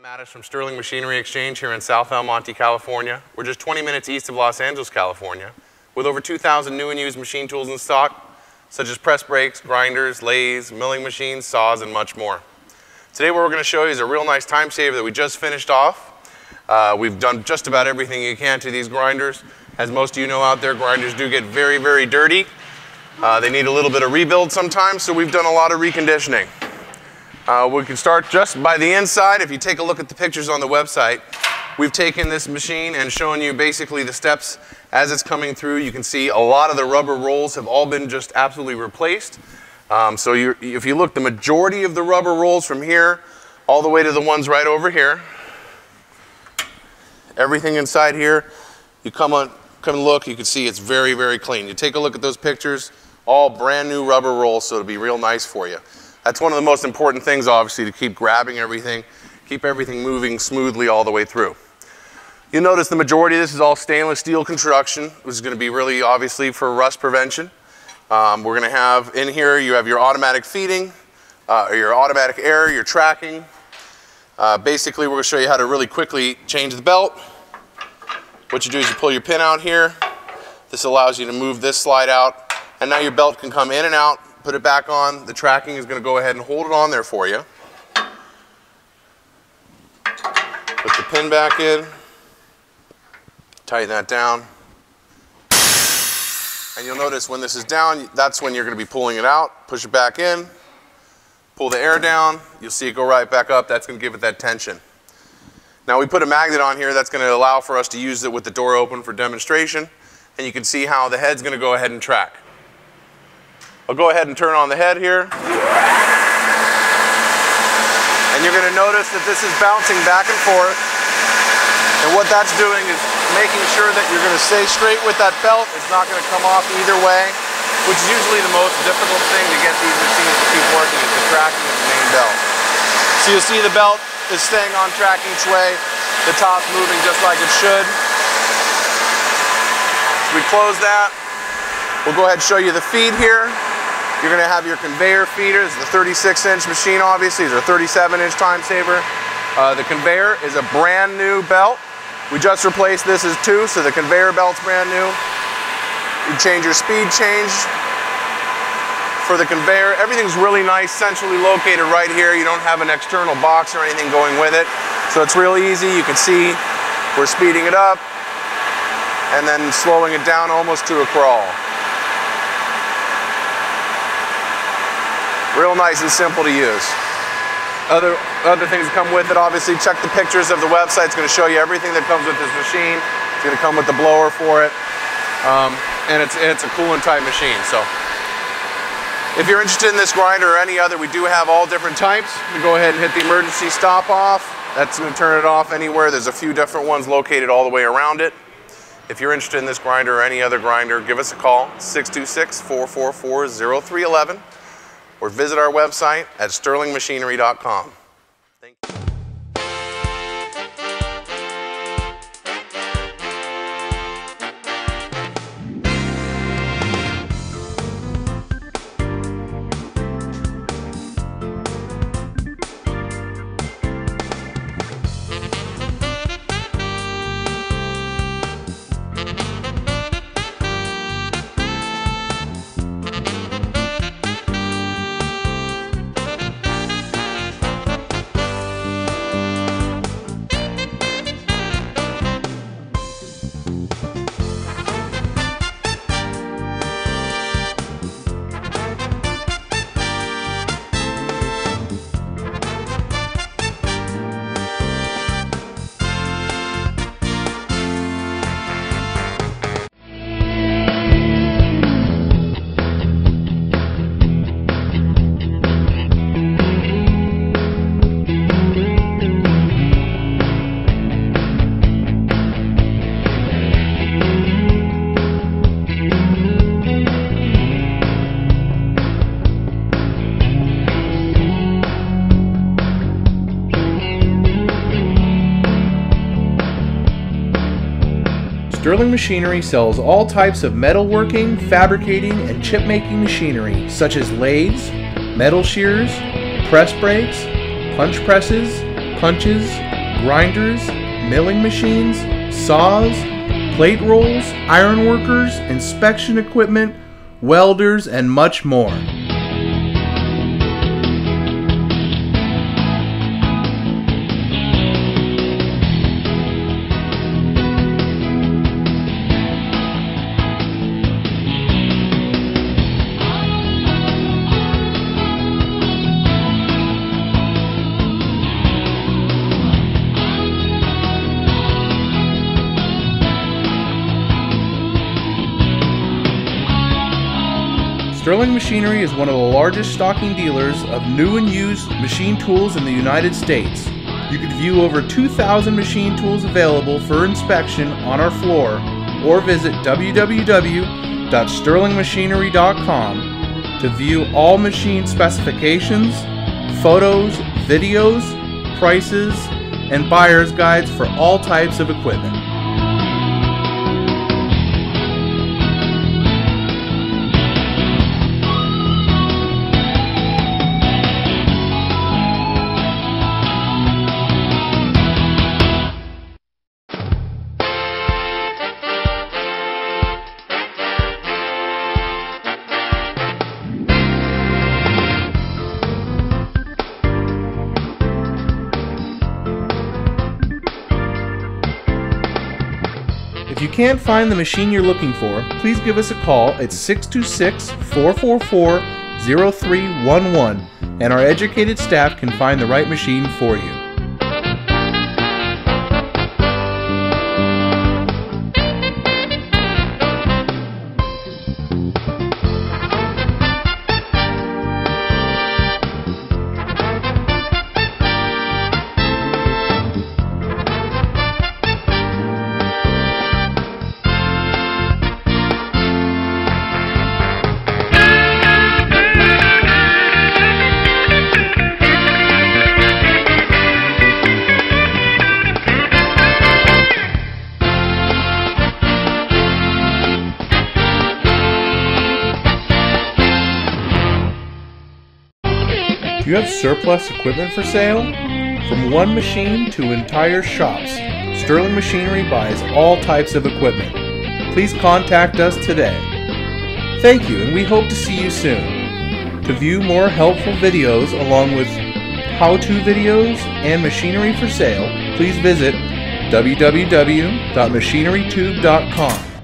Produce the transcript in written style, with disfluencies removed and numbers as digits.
Mattis from Sterling Machinery Exchange here in South El Monte, California. We're just 20 minutes east of Los Angeles, California, with over 2,000 new and used machine tools in stock, such as press brakes, grinders, lathes, milling machines, saws, and much more. Today what we're going to show you is a real nice Timesaver that we just finished off. We've done just about everything you can to these grinders. As most of you know out there, grinders do get very, very dirty. They need a little bit of rebuild sometimes, so we've done a lot of reconditioning. We can start just by the inside. If you take a look at the pictures on the website, we've taken this machine and shown you basically the steps as it's coming through. You can see a lot of the rubber rolls have all been just absolutely replaced. If you look, the majority of the rubber rolls from here all the way to the ones right over here, everything inside here, you come and look, you can see it's very, very clean. You take a look at those pictures, all brand new rubber rolls, so it'll be real nice for you. That's one of the most important things, obviously, to keep grabbing everything, keep everything moving smoothly all the way through. You'll notice the majority of this is all stainless steel construction, which is going to be really obviously for rust prevention. We're going to have in here, you have your automatic feeding, your automatic air, your tracking. Basically, we're going to show you how to really quickly change the belt. What you do is you pull your pin out here. This allows you to move this slide out, and now your belt can come in and out. Put it back on. The tracking is going to go ahead and hold it on there for you. Put the pin back in. Tighten that down. And you'll notice when this is down, that's when you're going to be pulling it out. Push it back in. Pull the air down. You'll see it go right back up. That's going to give it that tension. Now we put a magnet on here that's going to allow for us to use it with the door open for demonstration. And you can see how the head's going to go ahead and track. I'll go ahead and turn on the head here. And you're going to notice that this is bouncing back and forth. And what that's doing is making sure that you're going to stay straight with that belt. It's not going to come off either way, which is usually the most difficult thing to get these machines to keep working, is the tracking of the main belt. So you'll see the belt is staying on track each way. The top's moving just like it should. So we close that. We'll go ahead and show you the feed here. You're going to have your conveyor feeder. This is a 36-inch machine, obviously. It's a 37-inch Timesaver. The conveyor is a brand new belt. We just replaced this as 2, so the conveyor belt's brand new. You change your speed change for the conveyor. Everything's really nice, centrally located right here. You don't have an external box or anything going with it. So it's real easy. You can see we're speeding it up and then slowing it down almost to a crawl. Real nice and simple to use. Other things that come with it, obviously, check the pictures of the website. It's going to show you everything that comes with this machine. It's going to come with the blower for it. And it's a coolant type machine. So if you're interested in this grinder or any other, we do have all different types. You go ahead and hit the emergency stop off. That's going to turn it off anywhere. There's a few different ones located all the way around it. If you're interested in this grinder or any other grinder, give us a call, 626-444-0311. Or visit our website at sterlingmachinery.com. Thank you. Sterling Machinery sells all types of metalworking, fabricating, and chip-making machinery, such as lathes, metal shears, press brakes, punch presses, punches, grinders, milling machines, saws, plate rolls, iron workers, inspection equipment, welders, and much more. Sterling Machinery is one of the largest stocking dealers of new and used machine tools in the United States. You can view over 2,000 machine tools available for inspection on our floor or visit www.sterlingmachinery.com to view all machine specifications, photos, videos, prices, and buyer's guides for all types of equipment. If you can't find the machine you're looking for, please give us a call at 626-444-0311 and our educated staff can find the right machine for you. Do you have surplus equipment for sale? From one machine to entire shops, Sterling Machinery buys all types of equipment. Please contact us today. Thank you, and we hope to see you soon. To view more helpful videos along with how-to videos and machinery for sale, please visit www.machinerytube.com.